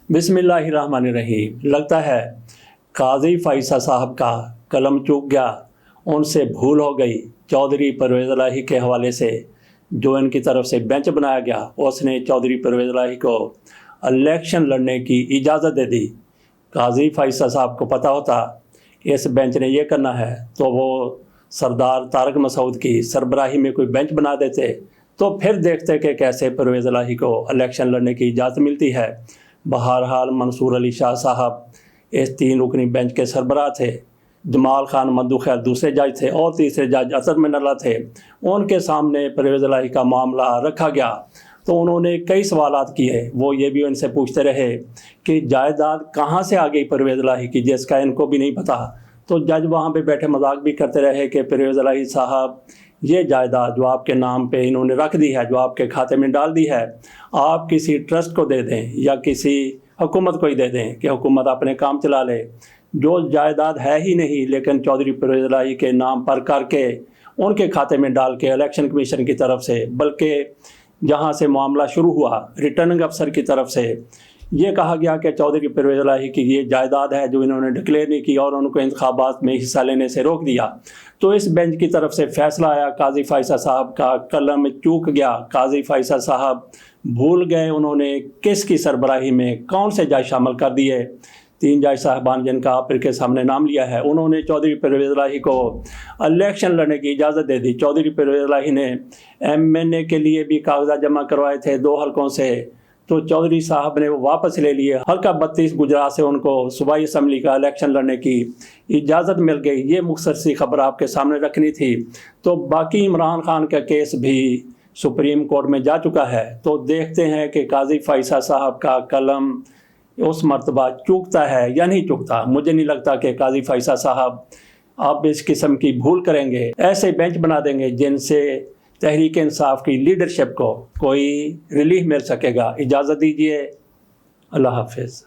बिस्मिल्लाहिर्रहमानिर्रहीम। लगता है काजी फैसल साहब का कलम चूक गया, उनसे भूल हो गई। चौधरी परवेज़ इलाही के हवाले से जो इनकी तरफ से बेंच बनाया गया, उसने चौधरी परवेज़ इलाही को इलेक्शन लड़ने की इजाज़त दे दी। काजी फैसल साहब को पता होता इस बेंच ने ये करना है तो वो सरदार तारक मसूद की सरबराही में कोई बेंच बना देते, तो फिर देखते कि कैसे परवेज़ इलाही को इलेक्शन लड़ने की इजाज़त मिलती है। बहरहाल मंसूर अली शाह साहब इस 3 रुकनी बेंच के सरबराह थे। जमाल खान मद्दू खैर दूसरे जज थे और तीसरे जज असद मिनल्ला थे। उनके सामने परवेज़ इलाही का मामला रखा गया तो उन्होंने कई सवालात किए। वो ये भी उनसे पूछते रहे कि जायदाद कहाँ से आ गई परवेज़ इलाही की, जिसका इनको भी नहीं पता। तो जज वहाँ पे बैठे मजाक भी करते रहे कि परवेज़ इलाही साहब, ये जायदाद जो आपके नाम पे इन्होंने रख दी है, जो आपके खाते में डाल दी है, आप किसी ट्रस्ट को दे दें या किसी हुकूमत को ही दे दें कि हुकूमत अपने काम चला ले। जो जायदाद है ही नहीं, लेकिन चौधरी परवेज़ इलाही के नाम पर करके उनके खाते में डाल के इलेक्शन कमीशन की तरफ से, बल्कि जहाँ से मामला शुरू हुआ रिटर्निंग अफसर की तरफ से ये कहा गया कि चौधरी परवेज़ इलाही की ये जायदाद है जो इन्होंने डिक्लेयर नहीं की और उनको इंतखाबात में हिस्सा लेने से रोक दिया। तो इस बेंच की तरफ से फैसला आया, काजी फैसल साहब का कलम चूक गया। काजी फैसल साहब भूल गए उन्होंने किसकी सरबराही में कौन से जज शामिल कर दिए। 3 जज साहबान जिनका आप के सामने नाम लिया है, उन्होंने चौधरी परवेज़ इलाही को इलेक्शन लड़ने की इजाज़त दे दी। चौधरी परवेज़ इलाही ने MNA के लिए भी कागजात जमा करवाए थे 2 हलकों से, तो चौधरी साहब ने वो वापस ले लिए। हल्का 32 गुजरात से उनको सूबाई असम्बली का इलेक्शन लड़ने की इजाज़त मिल गई। ये मुख्तसर सी खबर आपके सामने रखनी थी। तो बाकी इमरान खान का केस भी सुप्रीम कोर्ट में जा चुका है। तो देखते हैं कि काजी फैसल साहब का कलम उस मर्तबा चूकता है या नहीं चूकता। मुझे नहीं लगता कि काजी फैसल साहब अब इस किस्म की भूल करेंगे, ऐसे बेंच बना देंगे जिनसे तहरीक इंसाफ की लीडरशिप को कोई रिलीफ मिल सकेगा। इजाज़त दीजिए, अल्लाह हाफिज़।